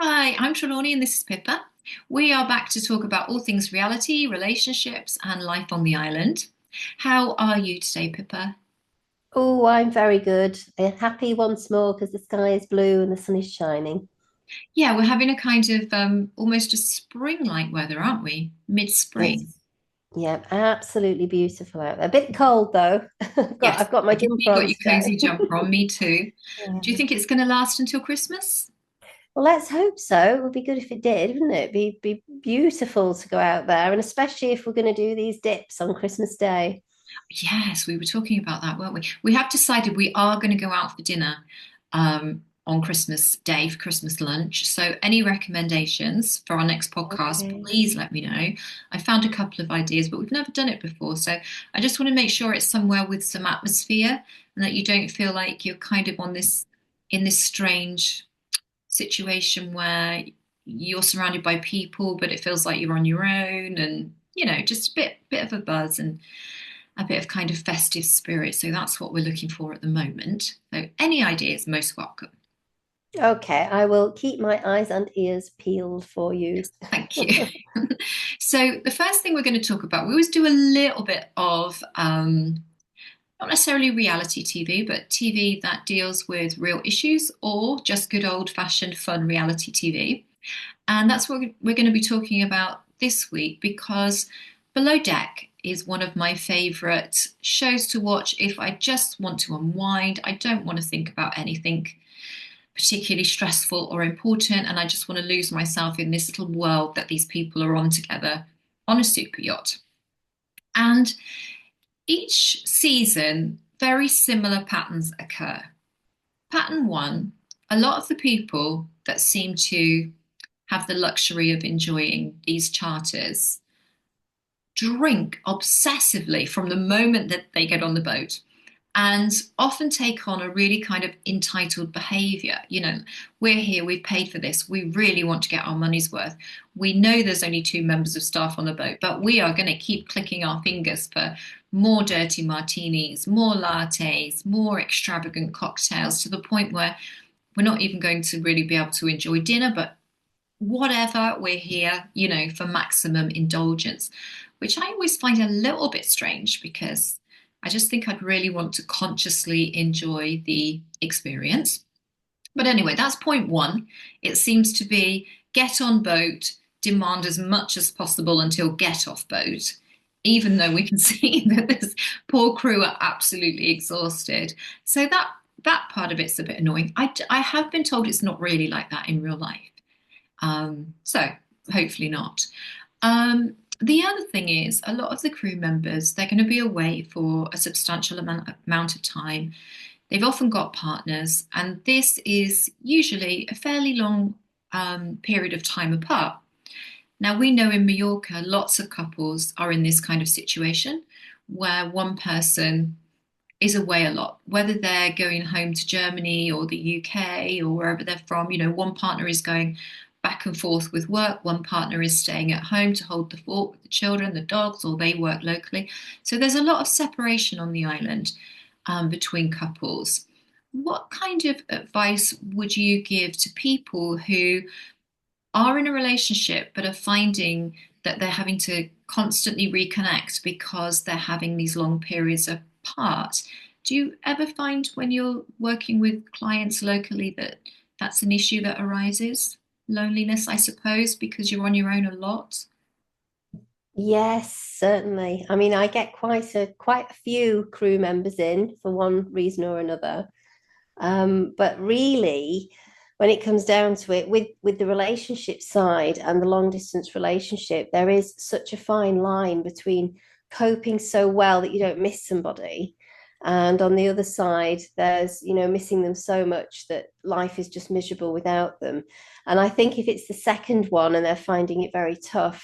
Hi, I'm Trelawney and this is Pippa. We are back to talk about all things reality, relationships, and life on the island. How are you today, Pippa? Oh, I'm very good. Happy once more because the sky is blue and the sun is shining. Yeah, we're having a kind of almost a spring-like weather, aren't we? Mid-spring. It's yeah, absolutely beautiful out there. A bit cold though. Yes, I've got my I can see jumper you got on your today. cozy jumper on. Me too. Do you Yeah. think it's going to last until Christmas? Well, let's hope so. It would be good if it did, wouldn't it? Be beautiful to go out there, and especially if we're going to do these dips on Christmas Day. Yes, we were talking about that, weren't we? We have decided we are going to go out for dinner on Christmas Day for Christmas lunch. So, any recommendations for our next podcast, Okay. please let me know. I found a couple of ideas, but we've never done it before. So, I just want to make sure it's somewhere with some atmosphere and that you don't feel like you're kind of on this in this strange situation where you're surrounded by people, but it feels like you're on your own and just a bit of a buzz and a bit of kind of festive spirit. So that's what we're looking for at the moment. So any ideas, most welcome. Okay, I will keep my eyes and ears peeled for you. Thank you. So the first thing we're going to talk about, we always do a little bit of not necessarily reality TV, but TV that deals with real issues or just good old fashioned fun reality TV. And that's what we're going to be talking about this week because Below Deck is one of my favorite shows to watch if I just want to unwind. I don't want to think about anything particularly stressful or important, and I just want to lose myself in this little world that these people are on together on a super yacht. And each season, very similar patterns occur. Pattern one, a lot of the people that seem to have the luxury of enjoying these charters drink obsessively from the moment that they get on the boat and often take on a really kind of entitled behavior. We're here, we've paid for this, we really want to get our money's worth. We know there's only two members of staff on the boat, but we are going to keep clicking our fingers for more dirty martinis, more lattes, more extravagant cocktails to the point where we're not even going to really be able to enjoy dinner, but whatever, we're here, for maximum indulgence, which I always find a little bit strange because I just think I'd really want to consciously enjoy the experience. But anyway, that's point one. It seems to be get on boat, demand as much as possible until get off boat, even though we can see that this poor crew are absolutely exhausted. So that part of it's a bit annoying. I have been told it's not really like that in real life. So hopefully not. The other thing is, a lot of the crew members, they're going to be away for a substantial amount of time. They've often got partners, and this is usually a fairly long period of time apart. Now, we know in Mallorca, lots of couples are in this kind of situation where one person is away a lot, whether they're going home to Germany or the UK or wherever they're from. One partner is going back and forth with work, one partner is staying at home to hold the fort with the children, the dogs, or they work locally. So there's a lot of separation on the island between couples. What kind of advice would you give to people who are in a relationship but are finding that they're having to constantly reconnect because they're having these long periods apart? Do you ever find when you're working with clients locally that that's an issue that arises? Loneliness, I suppose, because you're on your own a lot. Yes, certainly. I mean, I get quite a few crew members in for one reason or another. But really, when it comes down to it, with the relationship side and the long distance relationship, there is such a fine line between coping so well that you don't miss somebody. And on the other side, there's, missing them so much that life is just miserable without them. And I think if it's the second one and they're finding it very tough,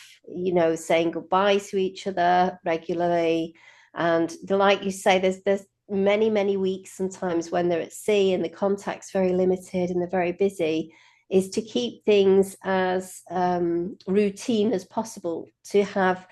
saying goodbye to each other regularly, and like you say, there's many weeks sometimes when they're at sea and the contact's very limited and they're very busy, is to keep things as routine as possible, to have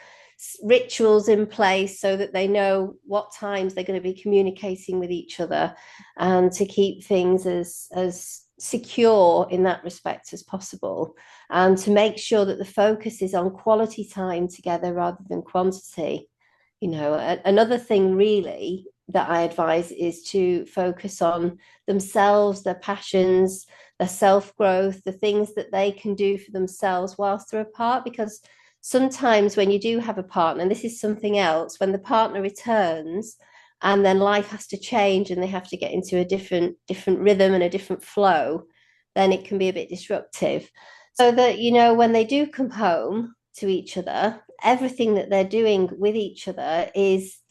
rituals in place so that they know what times they're going to be communicating with each other, and to keep things as secure in that respect as possible, and to make sure that the focus is on quality time together rather than quantity. Another thing really that I advise is to focus on themselves, their passions, their self growth, the things that they can do for themselves whilst they're apart. Because sometimes when you do have a partner, and this is something else, when the partner returns and then life has to change and they have to get into a different rhythm and a different flow, then it can be a bit disruptive. So that, when they do come home to each other, everything that they're doing with each other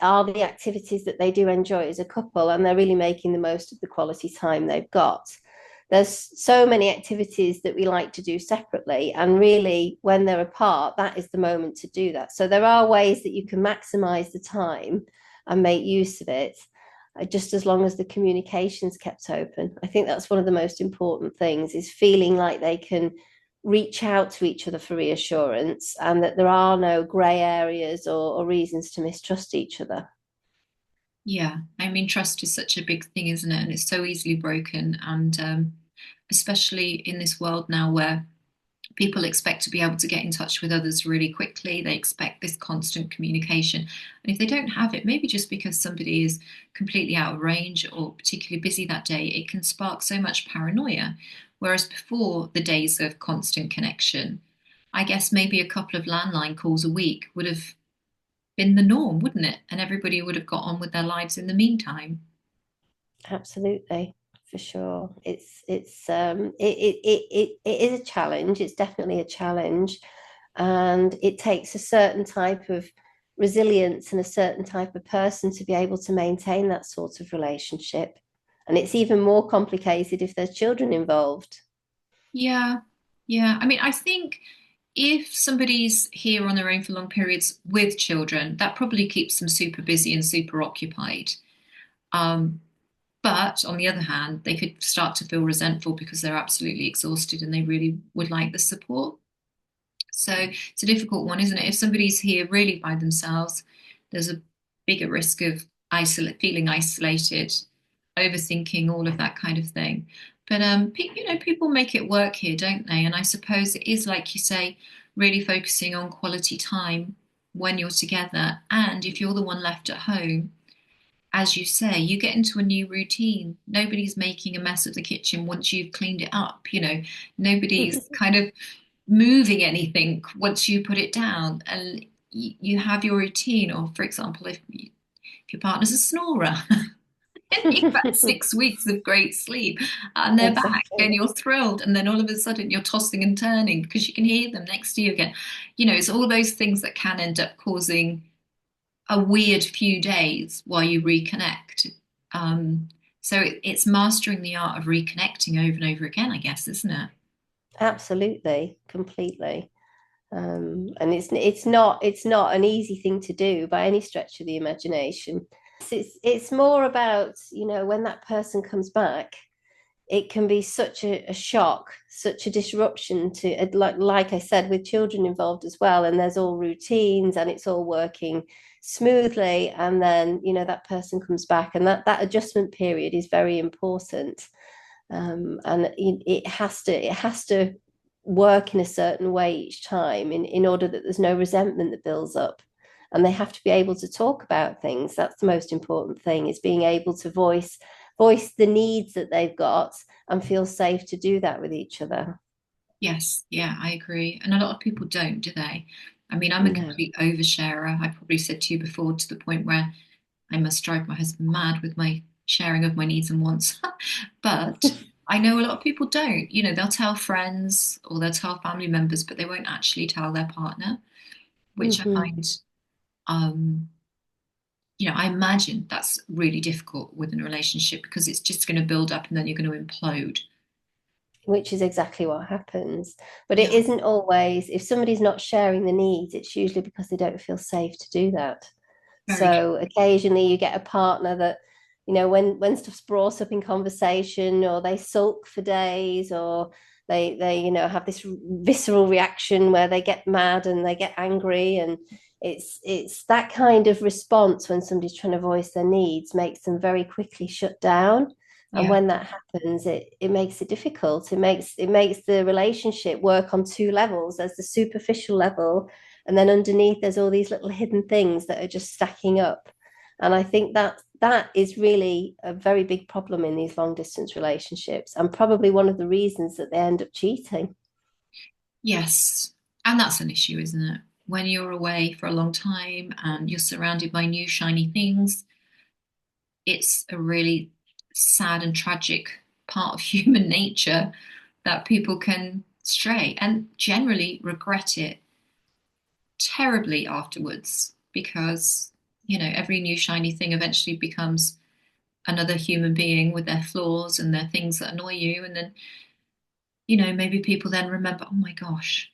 are the activities that they do enjoy as a couple, and they're really making the most of the quality time they've got. There's so many activities that we like to do separately, and really when they're apart, that is the moment to do that. So there are ways that you can maximize the time and make use of it, just as long as the communication's kept open. I think that's one of the most important things, is feeling like they can reach out to each other for reassurance, and that there are no grey areas or reasons to mistrust each other. Yeah, I mean, trust is such a big thing, isn't it? And it's so easily broken. And especially in this world now where people expect to be able to get in touch with others really quickly, they expect this constant communication. And if they don't have it, maybe just because somebody is completely out of range or particularly busy that day, it can spark so much paranoia. Whereas before the days of constant connection, I guess maybe a couple of landline calls a week would have been the norm, wouldn't it? And everybody would have got on with their lives in the meantime. Absolutely, for sure. It is a challenge. It's definitely a challenge, and it takes a certain type of resilience and a certain type of person to be able to maintain that sort of relationship. And it's even more complicated if there's children involved. Yeah, yeah. I mean, I think if somebody's here on their own for long periods with children, that probably keeps them super busy and super occupied. Um, but on the other hand, they could start to feel resentful because they're absolutely exhausted and they really would like the support. So it's a difficult one, isn't it? If somebody's here really by themselves, there's a bigger risk of feeling isolated, overthinking, all of that kind of thing. But people make it work here, don't they? And I suppose it is like you say, really focusing on quality time when you're together. And if you're the one left at home, as you say, you get into a new routine. Nobody's making a mess of the kitchen once you've cleaned it up. Nobody's kind of moving anything once you put it down, and you have your routine. Or, for example, if your partner's a snorer, and you've had 6 weeks of great sleep, and they're back, and Exactly. you're thrilled, and then all of a sudden you're tossing and turning because you can hear them next to you again. It's all those things that can end up causing a weird few days while you reconnect. So it's mastering the art of reconnecting over and over again, I guess, isn't it? Absolutely, completely. And it's not an easy thing to do by any stretch of the imagination. It's more about, when that person comes back, it can be such a shock, such a disruption to, like I said, with children involved as well. And there's all routines and it's all working smoothly. And then, that person comes back, and that adjustment period is very important. And it has to work in a certain way each time, in order that there's no resentment that builds up. And they have to be able to talk about things. That's the most important thing, is being able to voice the needs that they've got and feel safe to do that with each other. Yes, yeah, I agree. And a lot of people don't, do they? I mean, I'm a No. complete oversharer. I probably said to you before, to the point where I must drive my husband mad with my sharing of my needs and wants. But I know a lot of people don't. They'll tell friends or they'll tell family members, but they won't actually tell their partner, which I Mm-hmm. find, um, I imagine that's really difficult within a relationship because it's just going to build up and then you're going to implode. Which is exactly what happens. But it Yeah, isn't always, if somebody's not sharing the needs, it's usually because they don't feel safe to do that. very true. So occasionally you get a partner that, when stuff's brought up in conversation, or they sulk for days, or they have this visceral reaction where they get mad and they get angry, and it's that kind of response when somebody's trying to voice their needs makes them very quickly shut down. And Yeah. when that happens, it makes it difficult. It makes the relationship work on two levels. There's the superficial level, and then underneath there's all these little hidden things that are just stacking up. And I think that is really a very big problem in these long distance relationships, and probably one of the reasons that they end up cheating. Yes. And that's an issue, isn't it? When you're away for a long time and you're surrounded by new shiny things, it's a really sad and tragic part of human nature that people can stray and generally regret it terribly afterwards because, every new shiny thing eventually becomes another human being with their flaws and their things that annoy you. And then, maybe people then remember, oh my gosh,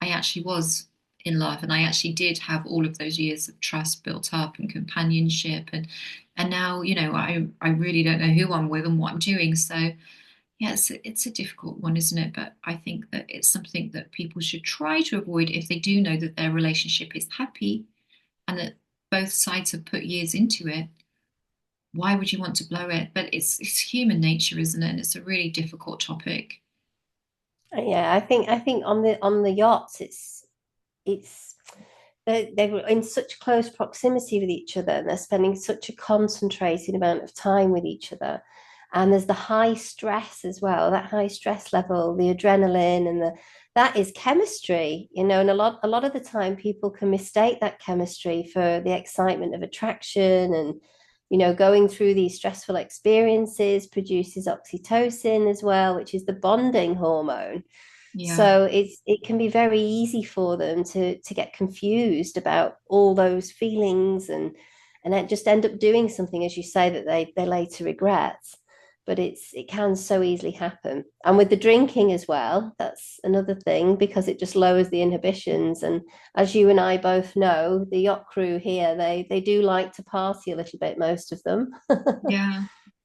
I actually was in love and I actually did have all of those years of trust built up and companionship and now, I really don't know who I'm with and what I'm doing. So yeah, it's a difficult one, isn't it? But I think that it's something that people should try to avoid if they do know that their relationship is happy and that both sides have put years into it. Why would you want to blow it? But it's human nature, isn't it? And it's a really difficult topic. Yeah, I think on the yachts, it's they were in such close proximity with each other, and they're spending such a concentrated amount of time with each other. And there's the high stress as well, that high stress level, the adrenaline and the that is chemistry, and a lot of the time people can mistake that chemistry for the excitement of attraction, and going through these stressful experiences produces oxytocin as well, which is the bonding hormone. Yeah, So it can be very easy for them to get confused about all those feelings, and then just end up doing something, as you say, that they later regret. But it can so easily happen. And with the drinking as well, that's another thing because it just lowers the inhibitions. And as you and I both know, the yacht crew here, they do like to party a little bit, most of them. yeah,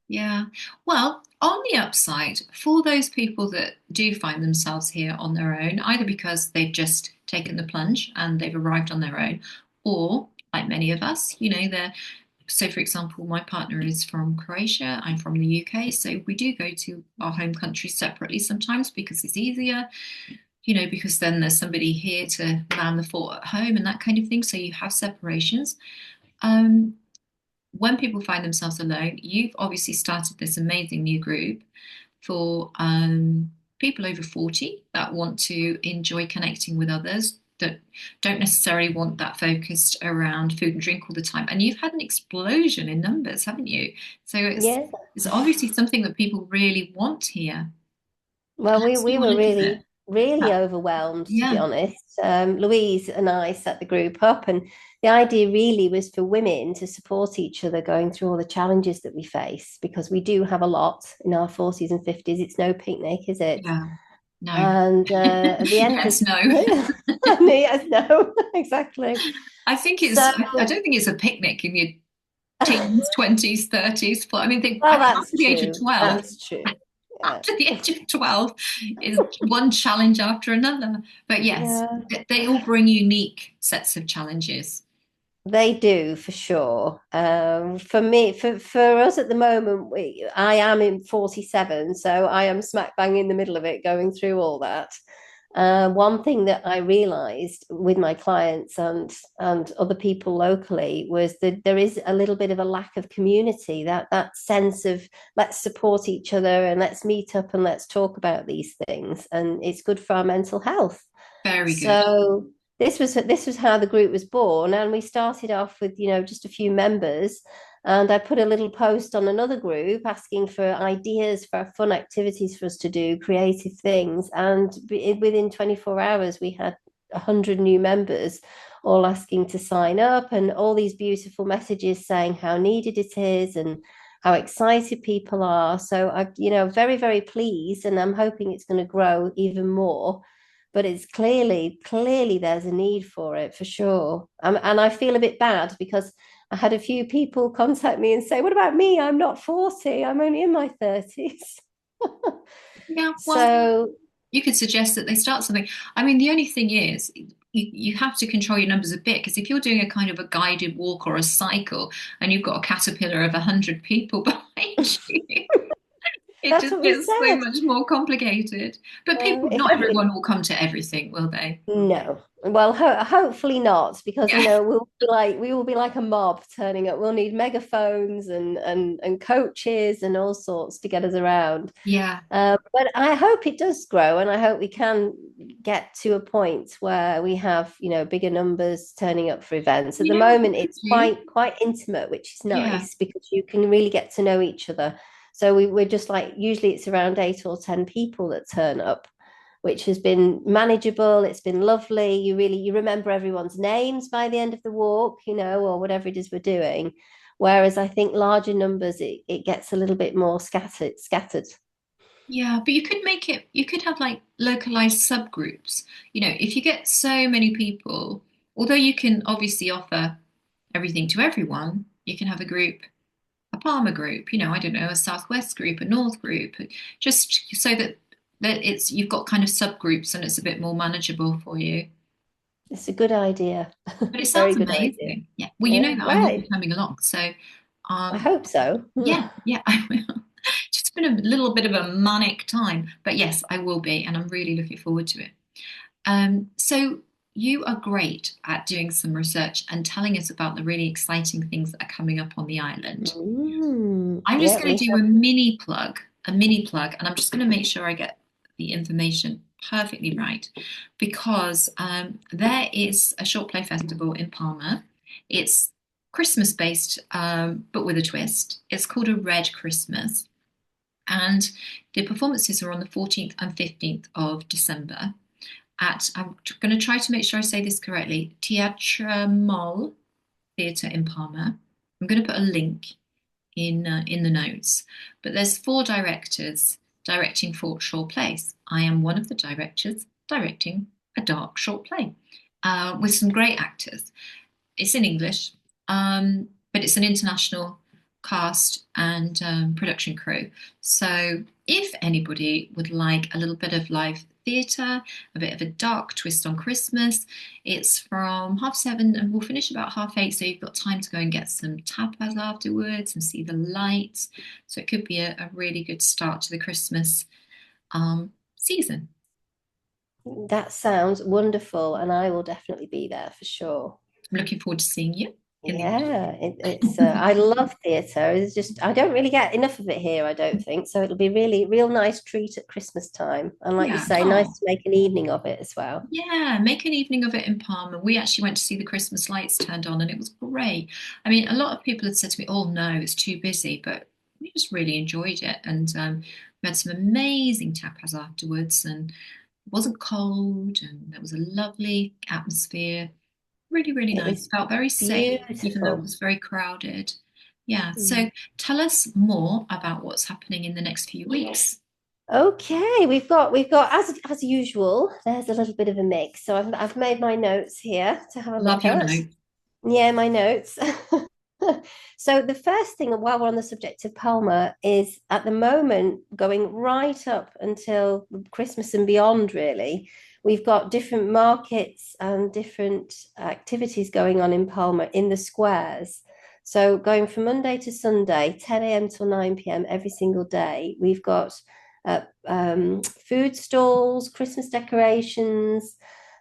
yeah. Well, on the upside, for those people that do find themselves here on their own, either because they've just taken the plunge and they've arrived on their own, or like many of us, they're so for example, my partner is from Croatia, I'm from the UK, so we do go to our home countries separately sometimes because it's easier, because then there's somebody here to man the fort at home and that kind of thing. So you have separations. Um, when people find themselves alone, you've obviously started this amazing new group for people over 40 that want to enjoy connecting with others, that don't necessarily want that focused around food and drink all the time. And you've had an explosion in numbers, haven't you? So it's Yeah. it's obviously something that people really want here. Well, How we do we you were look at it? really That- overwhelmed, to be yeah, honest. Louise and I set the group up, and the idea really was for women to support each other going through all the challenges that we face, because we do have a lot in our 40s and 50s. It's no picnic, is it? yeah, no. And at the end Yes, of no. yes, no, exactly. I think So, I don't think it's a picnic in your teens, 20s, 30s. But I mean, well, after that's the age of true. 12, That's true. Yeah. after the age of 12 is one challenge after another. But yes, Yeah. they all bring unique sets of challenges. They do for sure. For me, for us at the moment, I am in 47, so I am smack bang in the middle of it, going through all that. One thing that I realized with my clients and other people locally was that there is a little bit of a lack of community, that sense of let's support each other and let's meet up and let's talk about these things, and it's good for our mental health. Very good. So this was how the group was born, and we started off with just a few members, and I put a little post on another group asking for ideas for fun activities for us to do, creative things, and within 24 hours we had 100 new members all asking to sign up, and all these beautiful messages saying how needed it is and how excited people are. So I'm very, very pleased, and I'm hoping it's going to grow even more, but it's clearly there's a need for it for sure. And I feel a bit bad because I had a few people contact me and say, what about me? I'm not 40, I'm only in my 30s. Yeah, well, So you could suggest that they start something. I mean, the only thing is, you have to control your numbers a bit because if you're doing a kind of a guided walk or a cycle and you've got a caterpillar of 100 people behind you, It That's just what we gets so said. much more complicated. But people, If not every everyone will come to everything, will they? No. Well, hopefully not, because Yeah. we will be like a mob turning up. We'll need megaphones and coaches and all sorts to get us around. Yeah. But I hope it does grow, and I hope we can get to a point where we have, bigger numbers turning up for events. At You the know what we moment, could it's do? quite intimate, which is Yeah. nice because you can really get to know each other. So we're just like usually it's around 8 or 10 people that turn up, which has been manageable. It's been lovely. You remember everyone's names by the end of the walk, or whatever it is we're doing. Whereas I think larger numbers, it gets a little bit more scattered. Yeah, but you could have like localized subgroups. If you get so many people, although you can obviously offer everything to everyone, you can have a group, a Palmer group, I don't know, a Southwest group, a North group, just so that you've got kind of subgroups and it's a bit more manageable for you. It's a good idea. But it Very sounds good idea. amazing. Yeah. Well, you know Yeah, that I will be right. coming along. So, I um, hope so. yeah, yeah, I will. Just been a little bit of a manic time, but yes, I will be, and I'm really looking forward to it. So you are great at doing some research and telling us about the really exciting things that are coming up on the island. I'm just Yeah, going we to do have. a mini plug, and I'm just going to make sure I get the information perfectly right because there is a short play festival in Palma. It's Christmas based, but with a twist. It's called a Red Christmas, and the performances are on the 14th and 15th of December at, I'm going to try to make sure I say this correctly, Teatro Mall Theatre in Palma. I'm going to put a link in the notes. But there's four directors directing four short plays. I am one of the directors directing a dark short play with some great actors. It's in English, but it's an international cast and production crew. So if anybody would like a little bit of live theatre, a bit of a dark twist on Christmas, it's from 7:30 and we'll finish about 8:30. So you've got time to go and get some tapas afterwards and see the lights. So it could be a really good start to the Christmas season. That sounds wonderful, and I will definitely be there for sure. I'm looking forward to seeing you in the Yeah, it's I love theatre. It's just I don't really get enough of it here, I don't think. So it'll be really real nice treat at Christmas time. And like you yeah. say, nice Oh. to make an evening of it as well. Yeah, make an evening of it in Palma. We actually went to see the Christmas lights turned on and it was great. I mean, a lot of people had said to me, oh no, it's too busy, but we just really enjoyed it. And we had some amazing tapas afterwards and it wasn't cold and there was a lovely atmosphere. Really, really It nice. was Felt very safe, even though it beautiful. was very crowded. Yeah, Mm. so tell us more about what's happening in the next few weeks. Okay, we've got as usual, there's a little bit of a mix. So I've made my notes here to have a Love look your at. note. Yeah, my notes. So the first thing while we're on the subject of Palma is at the moment going right up until Christmas and beyond, really. We've got different markets and different activities going on in Palma in the squares. So going from Monday to Sunday, 10 a.m. till 9 p.m. every single day, we've got food stalls, Christmas decorations.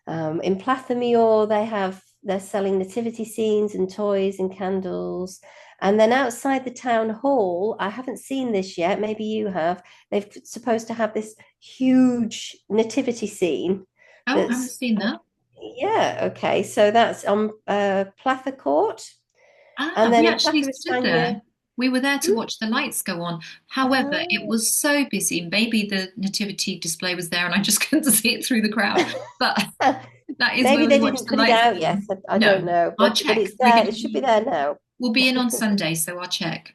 In Plaza Mayor, they're selling nativity scenes and toys and candles. And then outside the town hall, I haven't seen this yet. Maybe you have. They've supposed to have this huge nativity scene. Oh, I haven't That's seen that. Yeah, okay. So that's on Plaza Court, and Ah, then we in actually Plaza stood España. there. We were there to Hmm? watch the lights go on. However, it Ah. was so busy. Maybe the nativity display was there and I just couldn't see it through the crowd. But that is Maybe where we they watched didn't the put it lights out go yet. on. I don't No, know, I'll but check. it's there. It should be there now. We'll be in on Sunday, so I'll check.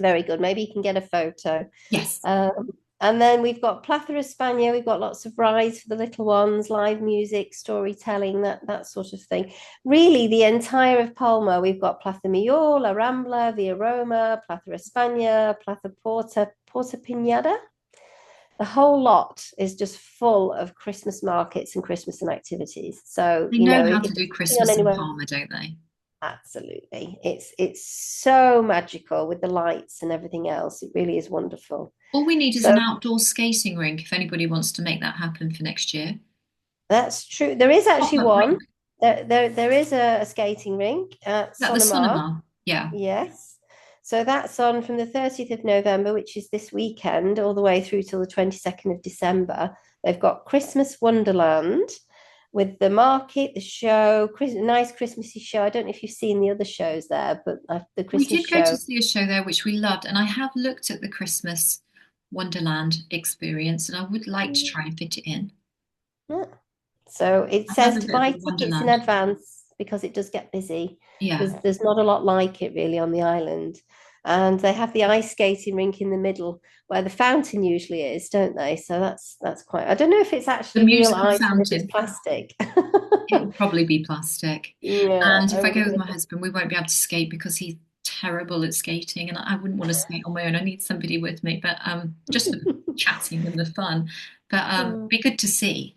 Very good. Maybe you can get a photo. Yes. And then we've got Plaza España. We've got lots of rides for the little ones, live music, storytelling, that sort of thing. Really, the entire of Palma, we've got Plaza Mayor, La Rambla, Via Roma, Plaza España, Plaza Porta Piñada. The whole lot is just full of Christmas markets and Christmas and activities. So, They know how if to there's do something on Christmas in anywhere, Palma, don't they? absolutely. It's so magical with the lights and everything else. It really is wonderful. All we need is an So outdoor skating rink if anybody wants to make that happen for next year. that's true. There is actually Pop-up one. rink. There is a skating rink at Is that the Sonomar. cinema? Yeah. Yes. So that's on from the 30th of November, which is this weekend, all the way through till the 22nd of December. They've got Christmas Wonderland with the market, the show, nice Christmassy show. I don't know if you've seen the other shows there, but the We Christmas did go to show. see a show there, which we loved, and I have looked at the Christmas Wonderland experience, and I would like to try and fit it in. Yeah. So it I love says a to bit of buy a tickets in Wonderland. advance because it does get busy. Yeah. There's not a lot like it really on the island. And they have the ice skating rink in the middle where the fountain usually is, don't they? So that's quite, I don't know if it's The actually real musical ice or if it's fountain. plastic. It will probably be plastic. Yeah, And I if I would go have with my thought. husband, we won't be able to skate because he's terrible at skating, and I wouldn't want to skate on my own. I need somebody with me, but just for the chatting and the fun. But be good to see.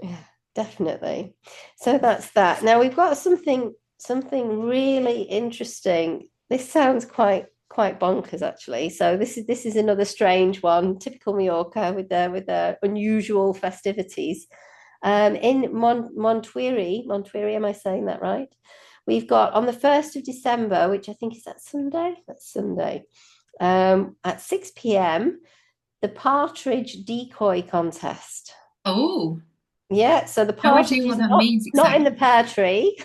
Yeah, definitely. So that's that. Now we've got something really interesting. This sounds quite bonkers actually. So this is another strange one, typical Mallorca with their unusual festivities. In Montuiri, am I saying that right? We've got on the 1st of December, which I think is that Sunday. That's Sunday. At 6 p.m., the partridge decoy contest. Oh, Yeah, so the no idea partridge what is that not means not in the exactly. pear tree.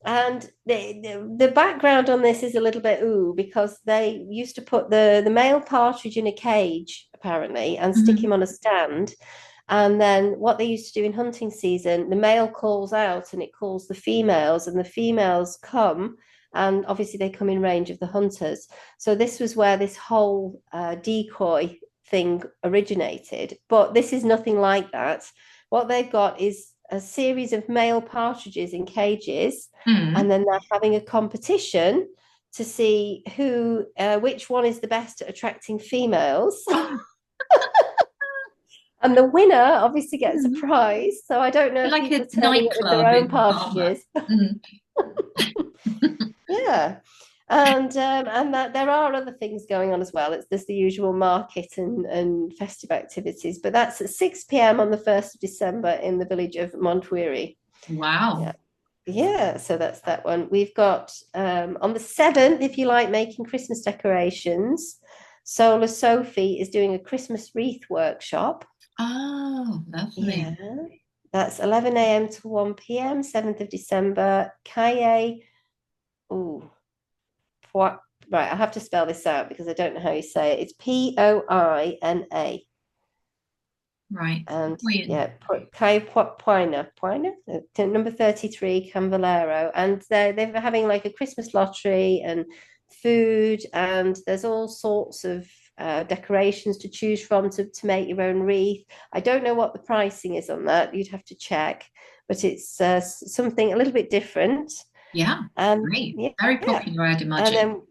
And the background on this is a little bit because they used to put the male partridge in a cage, apparently, and stick him Mhm. on a stand. And then what they used to do in hunting season, the male calls out and it calls the females, and the females come, and obviously they come in range of the hunters. So this was where this whole decoy thing originated. But this is nothing like that. What they've got is a series of male partridges in cages, and Mm. then they're having a competition to see which one is the best at attracting females. Oh, And the winner obviously gets a mm. prize. So I don't know if Like people a are turning up with their nightclub own in Palma. partridges. Mm. Yeah. And that there are other things going on as well. There's the usual market and festive activities, but that's at 6 p.m. on the 1st of December in the village of Montuiri. Wow. Yeah. Yeah, so that's that one. We've got on the 7th, if you like making Christmas decorations, Solar Sophie is doing a Christmas wreath workshop. Oh, Yeah, lovely. that's 11 a.m. to 1 p.m., 7th of December. Kaye, ooh, right, I have to spell this out because I don't know how you say it. It's Poina. Right. And Brilliant. yeah, Kai Poina, number 33, Canvalero. And they're having like a Christmas lottery and food, and there's all sorts of decorations to choose from to make your own wreath. I don't know what the pricing is on that. You'd have to check, but it's something a little bit different. Yeah. And Great. yeah, Very yeah. popular, I'd And imagine. then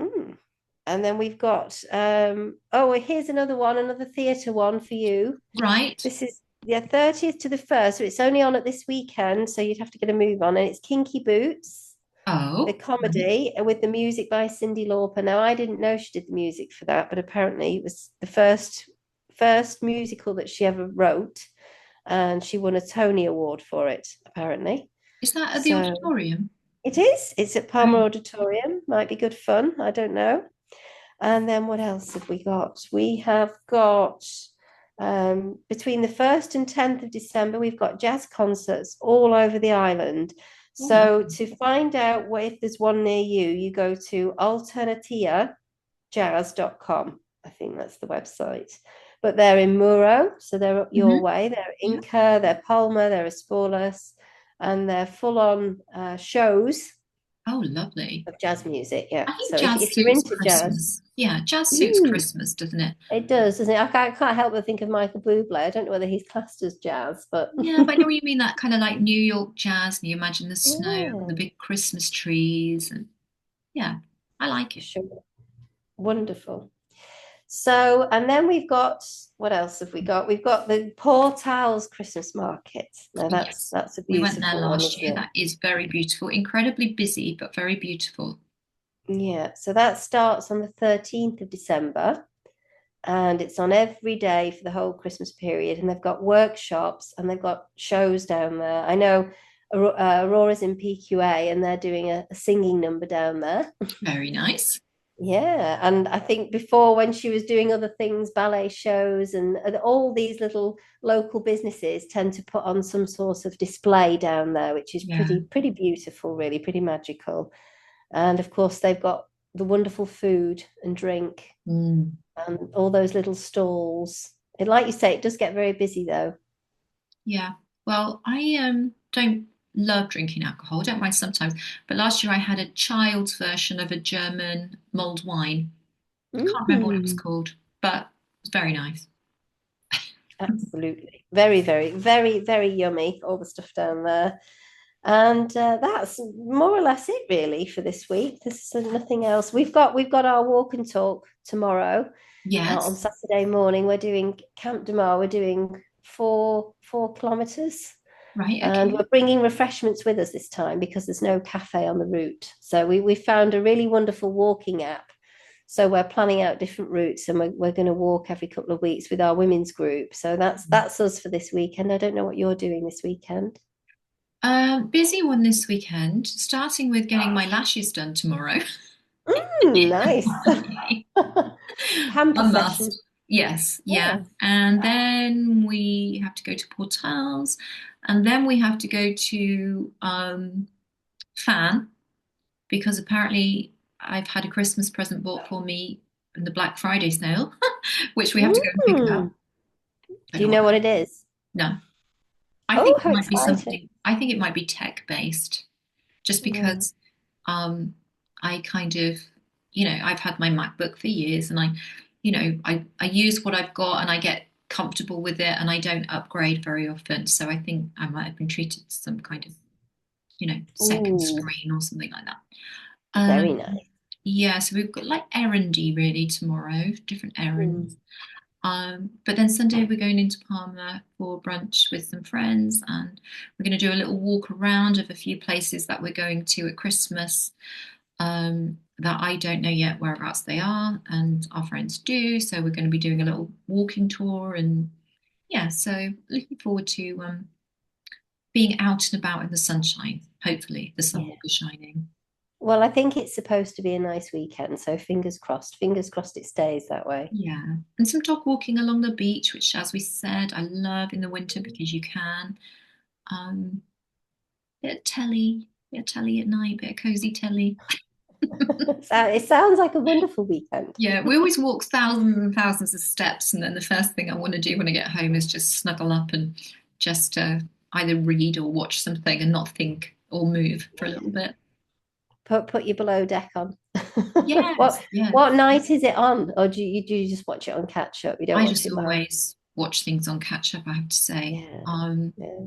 mm, and then we've got oh, here's another one, another theatre one for you. Right. This is yeah, 30th to the 1st. So it's only on at this weekend. So you'd have to get a move on. And it's Kinky Boots, the Oh, right. comedy with the music by Cyndi Lauper. Now I didn't know she did the music for that, but apparently it was the first musical that she ever wrote. And she won a Tony Award for it, apparently. Is that at the So auditorium? it is. It's at Oh, Palmer Auditorium. Might be good fun. I don't know. And then what else have we got? We have got between the 1st and 10th of December, we've got jazz concerts all over the island. oh, So lovely. to find out if there's one near you, you go to alternatiajazz.com. I think that's the website. But they're in Muro, so they're up your Mhm. way. They're Yeah. Inca, they're Palma, they're Esporlas, and they're full-on shows Oh, lovely. of jazz music. Yeah. I think So jazz if you're suits into jazz, Christmas. Yeah, jazz suits mm, Christmas, doesn't it? it does, doesn't it? I can't help but think of Michael Bublé. I don't know whether he's classed as jazz, but Yeah, but I know what you mean, that kind of like New York jazz, and you imagine the snow and the yeah, big Christmas trees, and yeah, I like it. sure. Wonderful. So, and then we've got what else have we got? We've got the Port Owls Christmas Market. Now that's Yes. that's a We went there beautiful one, last isn't year. it? That is very beautiful, incredibly busy, but very beautiful. Yeah, so that starts on the 13th of December and it's on every day for the whole Christmas period. And they've got workshops and they've got shows down there. I know Aurora's in PQA and they're doing a singing number down there. Very nice. Yeah, and I think before when she was doing other things, ballet shows and all these little local businesses tend to put on some sort of display down there, which is Yeah. pretty beautiful, really, pretty magical. And of course, they've got the wonderful food and drink Mm. and all those little stalls. And like you say, it does get very busy though. Yeah. Well, I don't love drinking alcohol. I don't mind sometimes. But last year I had a child's version of a German mulled wine. I can't remember what it was Mm, called, but it was very nice. absolutely. Very yummy, all the stuff down there. And that's more or less it really for this week. There's nothing else. We've got our walk and talk tomorrow on Yes. Saturday morning. We're doing Camp de Mar. We're doing four kilometers, Right. and Okay. we're bringing refreshments with us this time because there's no cafe on the route. So we found a really wonderful walking app. So we're planning out different routes, and we're going to walk every couple of weeks with our women's group. So that's us for this weekend. I don't know what you're doing this weekend. Busy one this weekend, starting with getting my lashes done tomorrow. Nice. Yay. Pamper A session. must. Yes, yeah. Yeah. And then we have to go to Portals, and then we have to go to Fan because apparently I've had a Christmas present bought for me in the Black Friday sale, which we have to go and pick up. Mm. Don't Do you know what know that what is. it is? No, I Oh, think it how might be exciting. something. I think it might be tech based, just Right. because um, I kind of, I've had my MacBook for years, and I use what I've got, and I get comfortable with it, and I don't upgrade very often. So I think I might have been treated to some kind of, second Ooh, screen or something like that. very Um, nice. yeah, so we've got like errandy really tomorrow, different Mm. errands. But then Sunday we're going into Palma for brunch with some friends, and we're going to do a little walk around of a few places that we're going to at Christmas that I don't know yet whereabouts they are, and our friends do. So we're going to be doing a little walking tour, and yeah, so looking forward to being out and about in the sunshine. Hopefully, the sun will Yeah. be shining. Well, I think it's supposed to be a nice weekend, so fingers crossed. Fingers crossed it stays that way. Yeah, and some dog walking along the beach, which, as we said, I love in the winter because you can. Um, bit of telly at night, bit of cozy telly. So it sounds like a wonderful weekend. Yeah, we always walk thousands and thousands of steps, and then the first thing I want to do when I get home is just snuggle up and just either read or watch something and not think or move for a Yeah. little bit. Put your below deck on. Yes, What yeah. what night is it on? Or do you just watch it on catch up? You don't I watch just it live? always watch things on catch up, I have to say. Yeah.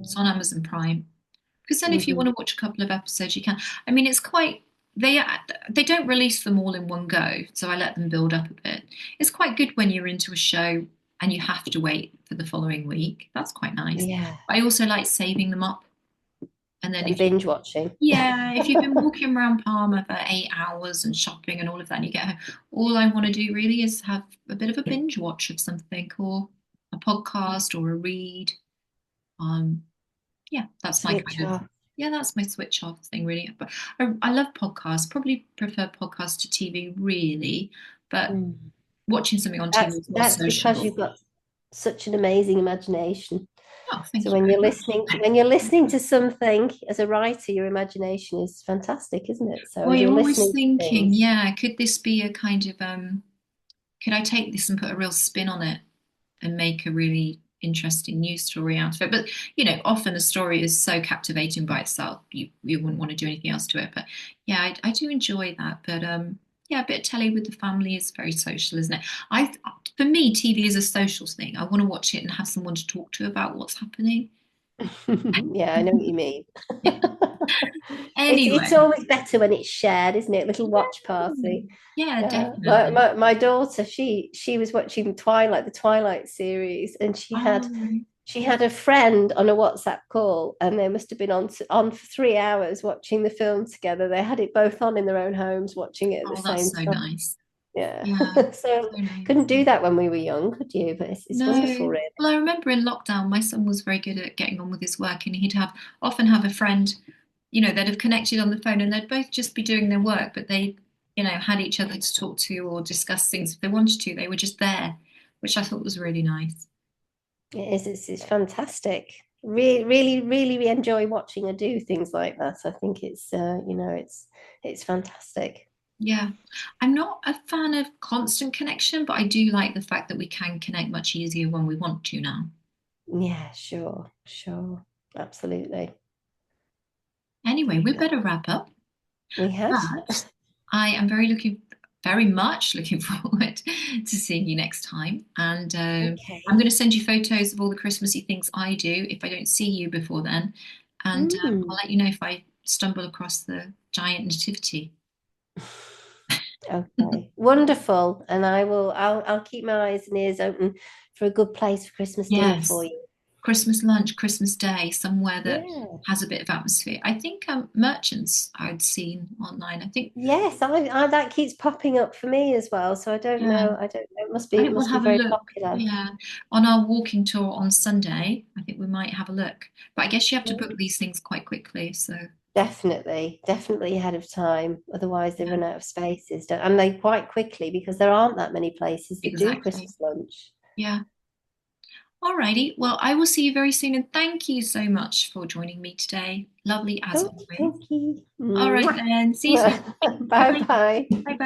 It's Yeah. on Amazon Prime. Because then if you want Hmm. to watch a couple of episodes, you can. I mean, it's quite they they don't release them all in one go, so I let them build up a bit. It's quite good when you're into a show and you have to wait for the following week. That's quite nice. Yeah. I also like saving them up, and then And if you binge watching. if you've been walking around Palma for 8 hours and shopping and all of that, and you get home, all I want to do really is have a bit of a binge watch of something, or a podcast or a read. Um, yeah, that's my Switch kind of off. that's my switch off thing really. But I love podcasts. Probably prefer podcasts to TV really, but Mm. watching something on TV That's is more that's because sociable. you've got such an amazing imagination. Oh, So thank you when very you're much. listening to something as a writer, your imagination is fantastic, isn't it? So Well, as you're you're always listening to thinking, things, yeah, could this be a kind of could I take this and put a real spin on it and make a really interesting news story out of it? But often the story is so captivating by itself, you wouldn't want to do anything else to it. But yeah, I do enjoy that. But yeah, a bit of telly with the family is very social, isn't it? I For me, TV is a social thing. I want to watch it and have someone to talk to about what's happening. yeah, I know what you mean. Yeah. It's Anyway, always better when it's shared, isn't it? Little watch yeah, party. yeah, My, definitely. my my daughter, she was watching the Twilight series, and she had Oh, right. she had a friend on a WhatsApp call, and they must have been on for 3 hours watching the film together. They had it both on in their own homes, watching it at the Oh, that's same so time. nice. Yeah. Yeah, So so nice. couldn't do that when we were young, could you? But it's wonderful, No. really. Well, I remember in lockdown, my son was very good at getting on with his work, and he'd have often have a friend, they'd have connected on the phone, and they'd both just be doing their work, but they, had each other to talk to or discuss things if they wanted to. They were just there, which I thought was really nice. It is. It's fantastic. Really, really, really we enjoy watching her do things like that. I think it's fantastic. Yeah. I'm not a fan of constant connection, but I do like the fact that we can connect much easier when we want to now. Yeah, sure, sure. Absolutely. Anyway, we Very good. better wrap up. We have. But I am very much looking forward to seeing you next time. And I'm Okay. going to send you photos of all the Christmassy things I do if I don't see you before then. And I'll Mm. let you know if I stumble across the giant nativity. Okay. Wonderful. And I'll keep my eyes and ears open for a good place for Christmas dinner for Yes, you. Christmas lunch, Christmas Day, somewhere that Yeah. has a bit of atmosphere. I think merchants I'd seen online. I think, Yes, I that keeps popping up for me as well. So I don't yeah, know. I don't know. It must I be think we'll must be have a very look. popular. Yeah, on our walking tour on Sunday, I think we might have a look. But I guess you have to book these things quite quickly. So, Definitely, definitely ahead of time. Otherwise, they yeah, run out of spaces, and they quite quickly because there aren't that many places that do exactly. Christmas lunch. Yeah. Alrighty. Well, I will see you very soon. And thank you so much for joining me today. Lovely as Okie always. dokie. All right, Mwah. then. See you soon. Bye Bye. bye. Bye bye.